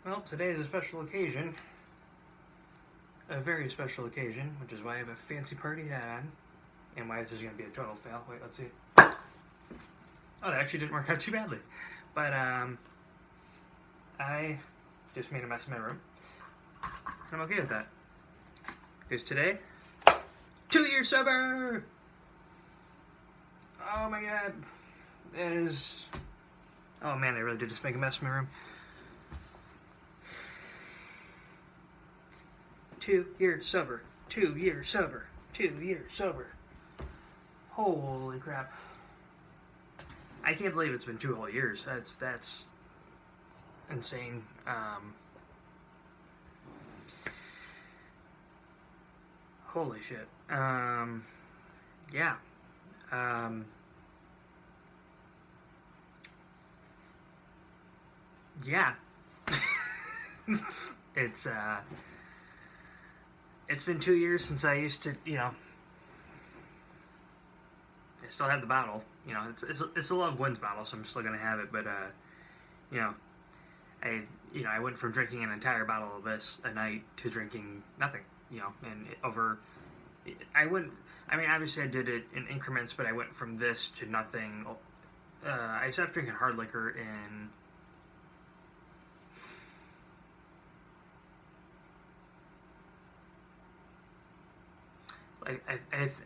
Well, today is a special occasion. A very special occasion, which is why I have a fancy party hat on. And why this is going to be a total fail. Wait, let's see. Oh, that actually didn't work out too badly. But, I just made a mess in my room. I'm okay with that. Because today, 2 years sober! Oh my god. That is... Oh man, I really did just make a mess in my room. 2 years sober. 2 years sober. 2 years sober. Holy crap. I can't believe it's been 2 whole years. That's insane. Holy shit. Yeah. Yeah. It's been 2 years since I used to, I still have the bottle. It's a Love Wins bottle, so I'm still gonna have it. But I went from drinking an entire bottle of this a night to drinking nothing. Obviously I did it in increments, but I went from this to nothing. I stopped drinking hard liquor in.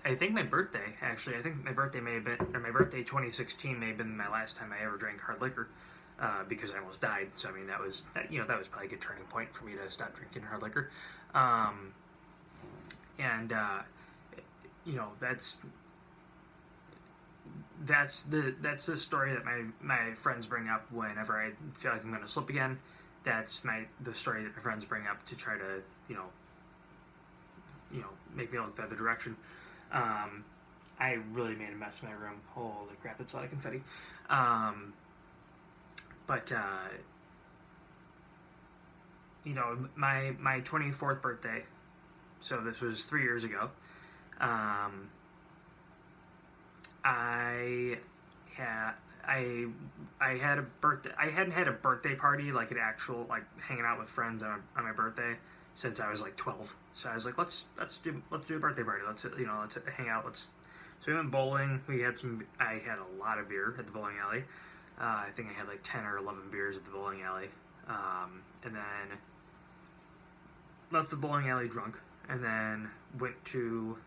I think my birthday, actually. I think my birthday may have been, or my birthday 2016 may have been my last time I ever drank hard liquor, because I almost died. So, that was probably a good turning point for me to stop drinking hard liquor. That's the story that my friends bring up whenever I feel like I'm going to slip again. That's the story that my friends bring up to try to, make me look the other direction. I really made a mess in my room. Holy crap, that's a lot of confetti. My 24th birthday, so this was 3 years ago, I had a birthday. I hadn't had a birthday party, like an actual, like hanging out with friends on my birthday, since I was like 12. So I was like, let's do a birthday party. Let's hang out. So we went bowling. I had a lot of beer at the bowling alley. I think I had like 10 or 11 beers at the bowling alley. And then left the bowling alley drunk, and then went to.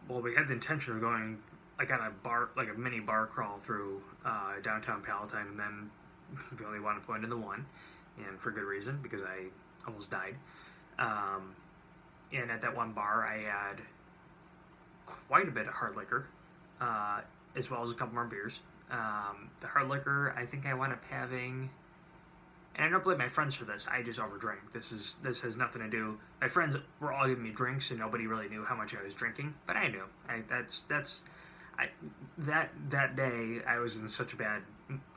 We had the intention of going. I got a bar, like a mini bar crawl through downtown Palatine, and then we only wound up going to the one, and for good reason, because I almost died. And at that one bar, I had quite a bit of hard liquor, as well as a couple more beers. The hard liquor, I think I wound up having, and I don't blame my friends for this. I just overdrank. This has nothing to do. My friends were all giving me drinks, and nobody really knew how much I was drinking, but I knew. That day, I was in such a bad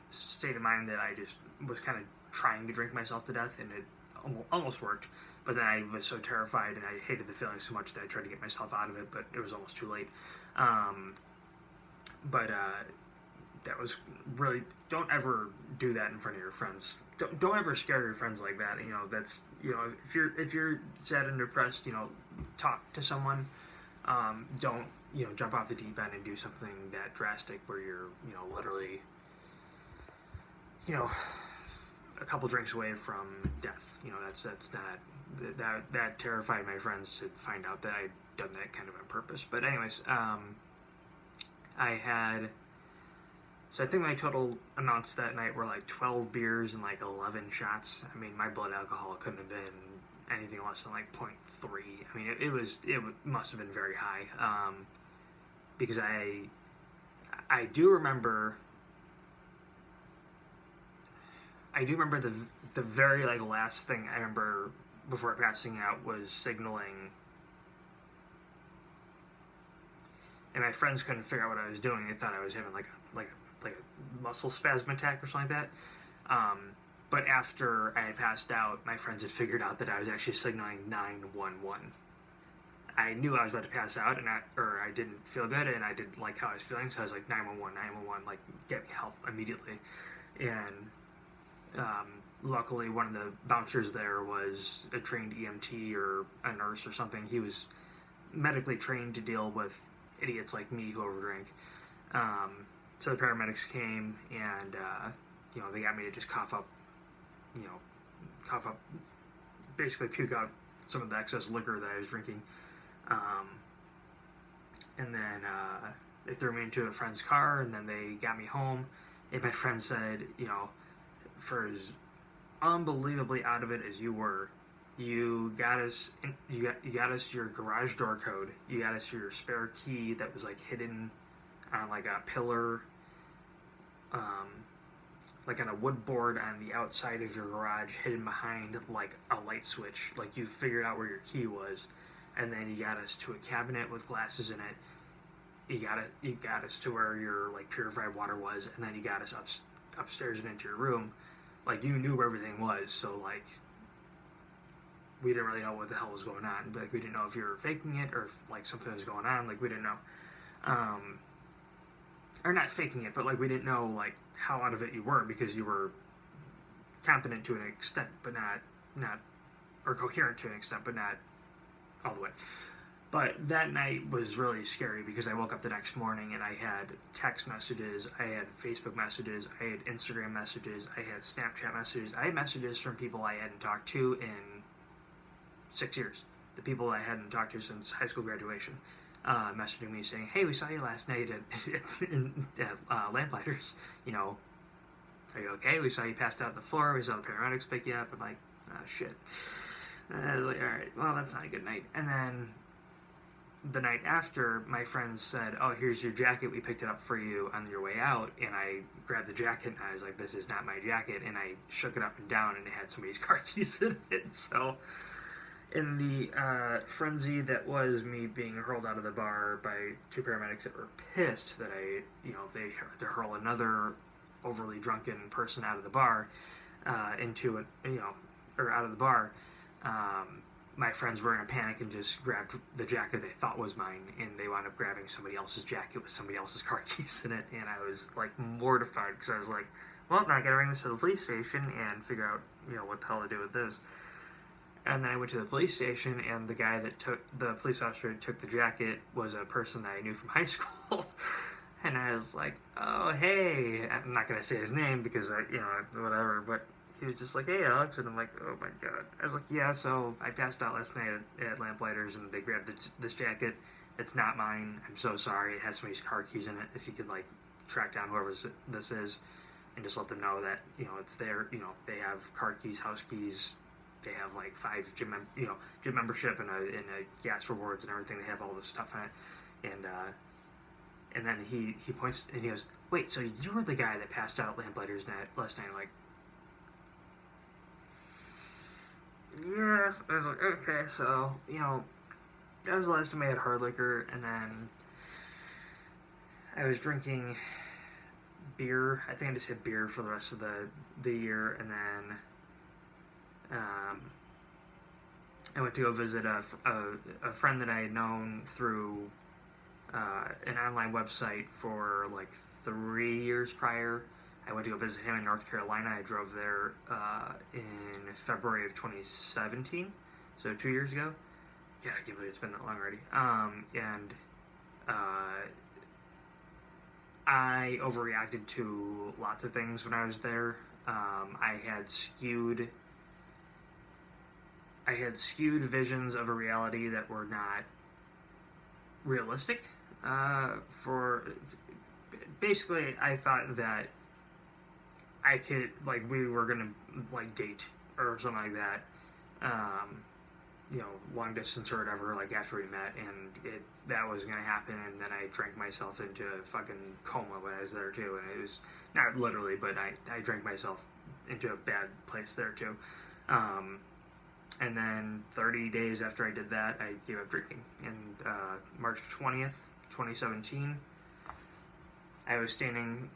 state of mind that I just was kind of trying to drink myself to death, and it almost worked. But then I was so terrified, and I hated the feeling so much that I tried to get myself out of it, but it was almost too late. That was really, don't ever do that in front of your friends. Don't ever scare your friends like that. If you're sad and depressed, talk to someone. Don't jump off the deep end and do something that drastic where you're literally a couple drinks away from death. That's not that terrified my friends to find out that I'd done that kind of on purpose. But anyways, so I think my total amounts that night were like 12 beers and like 11 shots. My blood alcohol couldn't have been anything less than like 0.3. It must have been very high. Because I do remember the very like last thing I remember before passing out was signaling, and my friends couldn't figure out what I was doing. They thought I was having like a muscle spasm attack or something like that. But after I had passed out, my friends had figured out that I was actually signaling 911. I knew I was about to pass out, or I didn't feel good, and I didn't like how I was feeling, so I was like, 911, 911, like, get me help immediately. And Luckily, one of the bouncers there was a trained EMT or a nurse or something. He was medically trained to deal with idiots like me who overdrink. So the paramedics came and, they got me to just cough up, basically puke out some of the excess liquor that I was drinking. And then they threw me into a friend's car, and then they got me home. And my friend said, for as unbelievably out of it as you were, you got us your garage door code. You got us your spare key that was like hidden on like a pillar, like on a wood board on the outside of your garage, hidden behind like a light switch. Like you figured out where your key was, and then you got us to a cabinet with glasses in it. You got us to where your like purified water was, and then you got us upstairs and into your room. Like you knew where everything was, so like we didn't really know what the hell was going on. Like we didn't know if you were faking it or if like something was going on. Like we didn't know, or not faking it, but like we didn't know like how out of it you were, because you were competent to an extent, but not or coherent to an extent, but not all the way. But that night was really scary because I woke up the next morning and I had text messages, I had Facebook messages, I had Instagram messages, I had Snapchat messages. I had messages from people I hadn't talked to in 6 years. The people I hadn't talked to since high school graduation, messaging me saying, "Hey, we saw you last night at Lamplighters. Are you okay? We saw you passed out on the floor. We saw the paramedics pick you up." I'm like, "Oh, shit." And I was like, "All right, well, that's not a good night." And then the night after, my friends said, "Oh, here's your jacket. We picked it up for you on your way out." And I grabbed the jacket and I was like, "This is not my jacket." And I shook it up and down and it had somebody's car keys in it. So in the frenzy that was me being hurled out of the bar by two paramedics that were pissed that they to hurl another overly drunken person out of the bar, or out of the bar, my friends were in a panic and just grabbed the jacket they thought was mine, and they wound up grabbing somebody else's jacket with somebody else's car keys in it, and I was like mortified because I was like, well, now I gotta bring this to the police station and figure out what the hell to do with this. And then I went to the police station, and the police officer that took the jacket was a person that I knew from high school. And I was like, "Oh, hey," I'm not gonna say his name because whatever, but he was just like, "Hey, Alex," and I'm like, "Oh my god." I was like, "Yeah, so I passed out last night at Lamplighters, and they grabbed this jacket. It's not mine. I'm so sorry. It has somebody's car keys in it. If you could like track down whoever this is, and just let them know that it's their they have car keys, house keys. They have like 5 gym membership and a gas rewards and everything. They have all this stuff in it." And then he points and he goes, "Wait, so you were the guy that passed out at Lamplighters last night?" I'm like, "Yeah." I was like, "Okay, so that was the last time I had hard liquor." And then I was drinking beer. I think I just had beer for the rest of the year, and then I went to go visit a friend that I had known through an online website for like 3 years prior. I went to go visit him in North Carolina. I drove there in February of 2017, so 2 years ago. God, I can't believe it's been that long already. And I overreacted to lots of things when I was there. I had skewed visions of a reality that were not realistic. Basically, I thought that I could, like, we were gonna like date or something like that, long distance or whatever, like after we met, and that was gonna happen, and then I drank myself into a fucking coma when I was there too, and it was not literally, but I drank myself into a bad place there too. And then 30 days after I did that, I gave up drinking. And March 20th, 2017, I was standing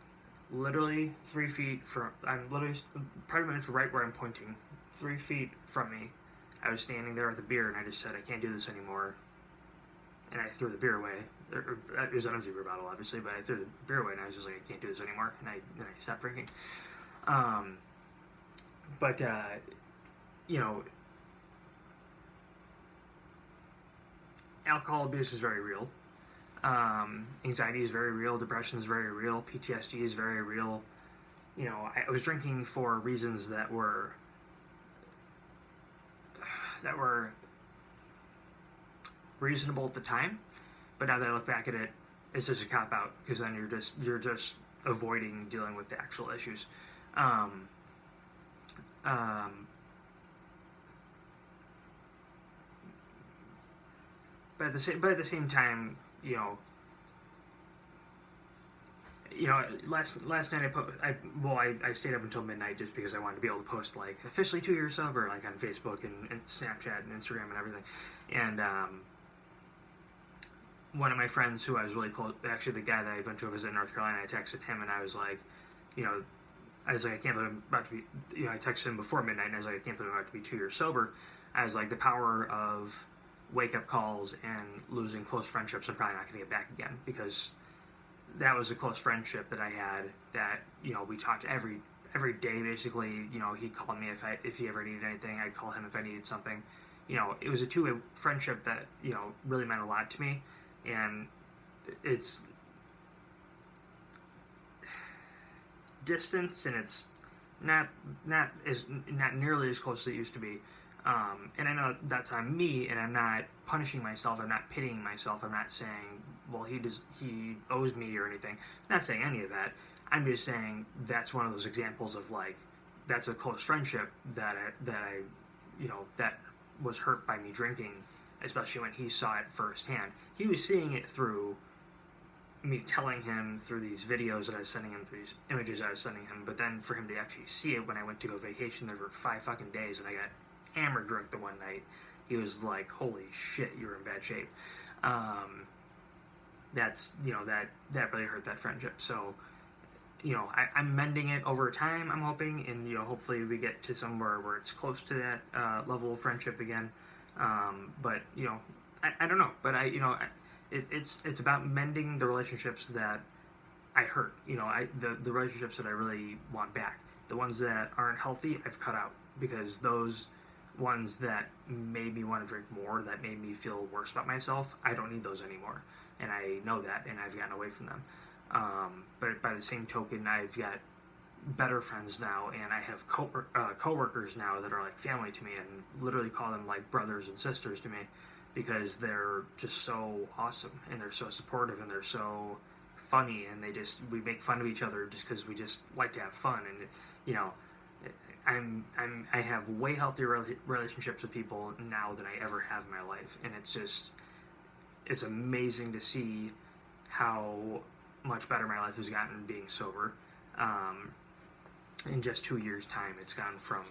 literally 3 feet from, I'm literally pretty much right where I'm pointing, 3 feet from me. I was standing there with a beer, and I just said, "I can't do this anymore." And I threw the beer away. It was an empty beer bottle, obviously, but I threw the beer away, and I was just like, "I can't do this anymore." And I stopped drinking. but you know, alcohol abuse is very real. Anxiety is very real. Depression is very real. PTSD is very real. You know, I was drinking for reasons that were reasonable at the time, but now that I look back at it, it's just a cop out because then you're just avoiding dealing with the actual issues. Um, um, but at the same time, last night I stayed up until midnight just because I wanted to be able to post like officially 2 years sober like on Facebook and Snapchat and Instagram and everything, and one of my friends who I was really close, actually the guy that I went to visit in North Carolina, I texted him and I was like, you know, I was like, I can't believe I'm about to be, I texted him before midnight and I was like, I can't believe I'm about to be 2 years sober. I was like, the power of wake up calls and losing close friendships, I'm probably not going to get back again, because that was a close friendship that I had that, we talked every day basically. He called me if he ever needed anything. I'd call him if I needed something. It was a two-way friendship that, really meant a lot to me. And it's distance and it's not nearly as close as it used to be. And I know that's on me, and I'm not punishing myself. I'm not pitying myself. I'm not saying, well, he owes me or anything. I'm not saying any of that. I'm just saying that's one of those examples of like, that's a close friendship that that was hurt by me drinking, especially when he saw it firsthand. He was seeing it through me telling him, through these videos that I was sending him, through these images I was sending him, but then for him to actually see it when I went to go vacation there for 5 fucking days and I got hammered drunk the one night, he was like, holy shit, you're in bad shape. That's, that really hurt that friendship. So, I'm mending it over time, I'm hoping, and, hopefully we get to somewhere where it's close to that level of friendship again. But, I don't know, but it's about mending the relationships that I hurt. The relationships that I really want back. The ones that aren't healthy, I've cut out, because those ones that made me want to drink more, that made me feel worse about myself, I don't need those anymore. And I know that, and I've gotten away from them. But by the same token, I've got better friends now, and I have coworkers now that are like family to me, and literally call them like brothers and sisters to me, because they're just so awesome, and they're so supportive, and they're so funny, and we make fun of each other just because we just like to have fun. And I have way healthier relationships with people now than I ever have in my life, and it's amazing to see how much better my life has gotten being sober. In just 2 years' time, it's gone from,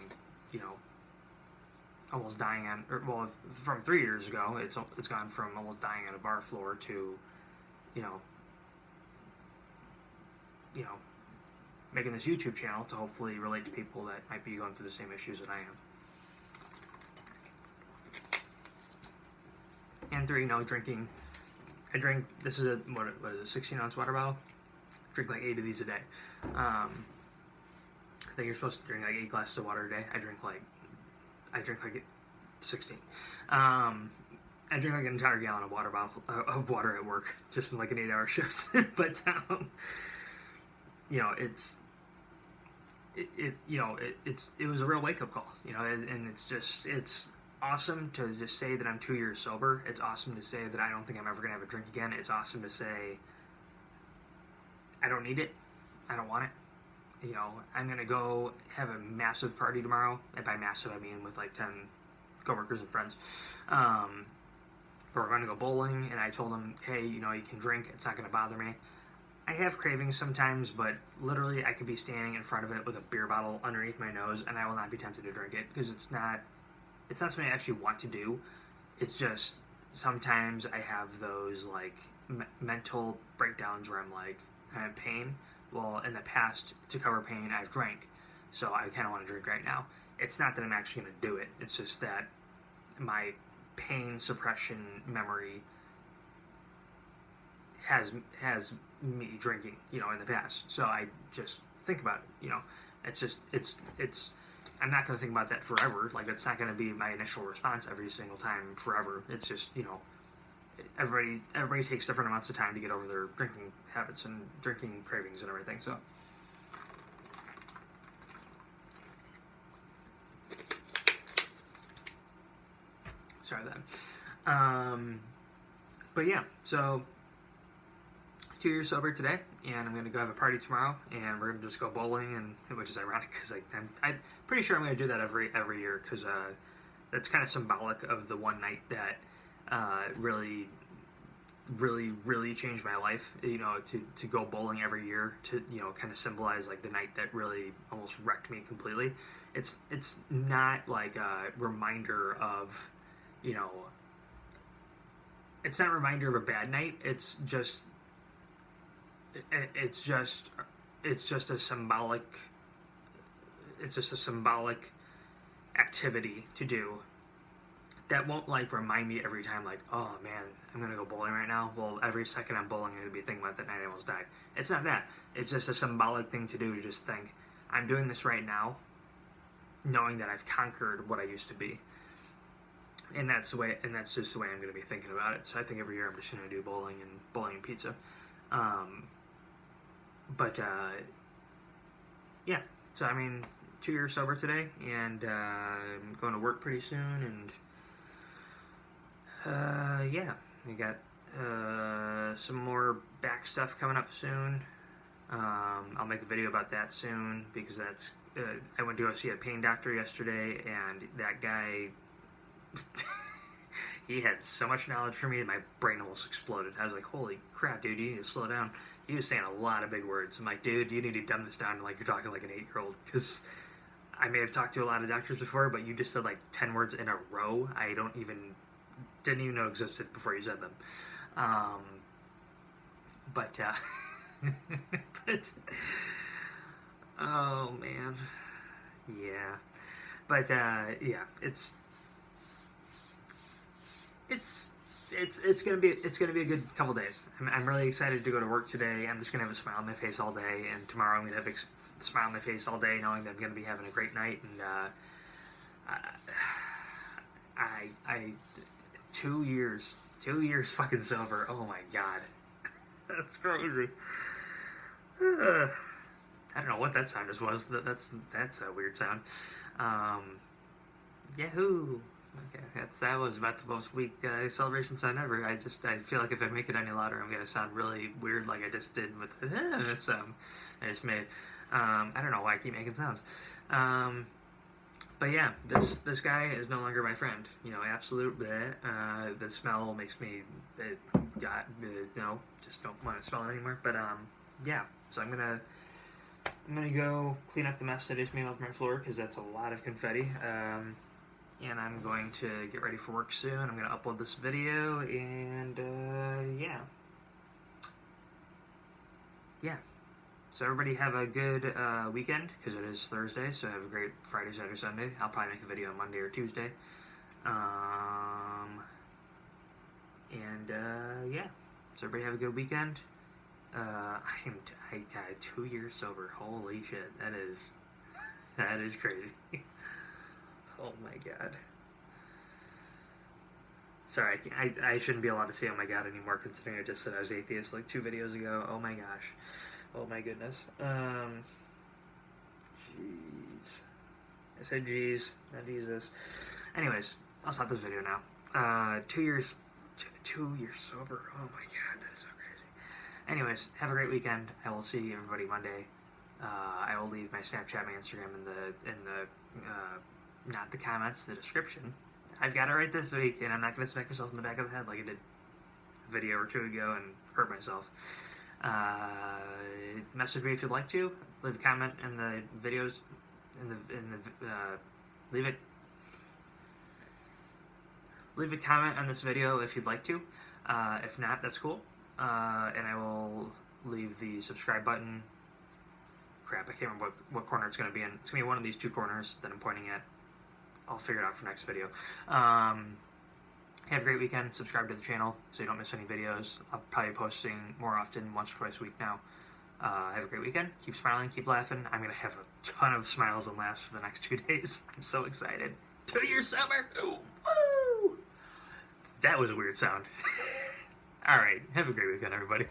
almost dying from 3 years ago, it's gone from almost dying on a bar floor to, you know, making this YouTube channel to hopefully relate to people that might be going through the same issues that I am. And 3, drinking. I drink, this is a 16-ounce water bottle. I drink like 8 of these a day. I think you're supposed to drink like 8 glasses of water a day. I drink like 16. I drink like an entire gallon of water at work, just in like an 8-hour shift. But it was a real wake up call, and it's awesome to just say that I'm 2 years sober. It's awesome to say that I don't think I'm ever gonna have a drink again. It's awesome to say I don't need it. I don't want it. I'm gonna go have a massive party tomorrow, and by massive I mean with like 10 coworkers and friends. We're gonna go bowling, and I told them, hey, you can drink. It's not gonna bother me. I have cravings sometimes, but literally I could be standing in front of it with a beer bottle underneath my nose, and I will not be tempted to drink it, because it's not something I actually want to do. It's just sometimes I have those like mental breakdowns where I'm like, I have pain. Well, in the past, to cover pain, I've drank, so I kind of want to drink right now. It's not that I'm actually going to do it. It's just that my pain suppression memory has me drinking, in the past. So I just think about it. It's I'm not going to think about that forever. Like, that's not going to be my initial response every single time forever. It's just, you know, everybody takes different amounts of time to get over their drinking habits and drinking cravings and everything. So, sorry that. But yeah, so 2 years sober today, and I'm gonna go have a party tomorrow, and we're gonna just go bowling, and which is ironic because I'm pretty sure I'm gonna do that every year because that's kind of symbolic of the one night that really changed my life. You know, to go bowling every year, to, you know, kind of symbolize like the night that really almost wrecked me completely. It's not like a reminder of, you know, it's not a reminder of a bad night. It's just a symbolic, it's just a symbolic activity to do that won't like remind me every time like, oh man, I'm gonna go bowling right now. Well, every second I'm bowling, I'm gonna be thinking about that night I almost died. It's not that. It's just a symbolic thing to do, to just think, I'm doing this right now, knowing that I've conquered what I used to be. And that's the way, and that's just the way I'm gonna be thinking about it. So I think every year I'm just gonna do bowling and pizza. Yeah. So I mean, 2 years sober today, and I'm going to work pretty soon, and yeah, we got some more back stuff coming up soon. I'll make a video about that soon because that's. I went to go see a pain doctor yesterday, and that guy. He had so much knowledge for me that my brain almost exploded. I was like, holy crap, dude, you need to slow down. He was saying a lot of big words. I'm like, dude, you need to dumb this down like you're talking like an 8-year-old. Because I may have talked to a lot of doctors before, but you just said like 10 words in a row I didn't even know existed before you said them. But oh man. Yeah. But yeah, it's gonna be a good couple days. I'm really excited to go to work today. I'm just gonna have a smile on my face all day, and tomorrow I'm gonna have a smile on my face all day, knowing that I'm gonna be having a great night. And I 2 years fucking sober. Oh my god, that's crazy. I don't know what that sound just was. That's a weird sound. Yahoo! Okay, that was about the most weak celebration sound ever. I feel like if I make it any louder, I'm gonna sound really weird, like I just did with the sound I just made. I don't know why I keep making sounds. But yeah, this guy is no longer my friend. You know, absolute bleh. The smell makes me no, just don't want to smell it anymore. But yeah, so I'm gonna go clean up the mess that is made off my floor because that's a lot of confetti. And I'm going to get ready for work soon. I'm going to upload this video, and yeah. So everybody have a good weekend, because it is Thursday, so have a great Friday, Saturday, Sunday. I'll probably make a video on Monday or Tuesday. Yeah. So everybody have a good weekend. I'm 2 years sober. Holy shit, that is crazy. Oh my god. Sorry, I shouldn't be allowed to say oh my god anymore, considering I just said I was atheist like 2 videos ago. Oh my gosh. Oh my goodness. Jeez. I said jeez, not Jesus. Anyways, I'll stop this video now. 2 years sober. Oh my god, that is so crazy. Anyways, have a great weekend. I will see everybody Monday. I will leave my Snapchat, my Instagram in the not the comments, the description. I've got it right this week, and I'm not going to smack myself in the back of the head like I did a video or 2 ago and hurt myself. Message me if you'd like to. Leave a comment in the videos. Leave a comment on this video if you'd like to. If not, that's cool. And I will leave the subscribe button. Crap, I can't remember what corner it's going to be in. It's going to be one of these 2 corners that I'm pointing at. I'll figure it out for next video. Have a great weekend. Subscribe to the channel so you don't miss any videos. I'll probably be posting more often, once or twice a week now. Have a great weekend. Keep smiling, keep laughing. I'm going to have a ton of smiles and laughs for the next 2 days. I'm so excited. 2-year summer. Ooh, woo! That was a weird sound. All right. Have a great weekend, everybody.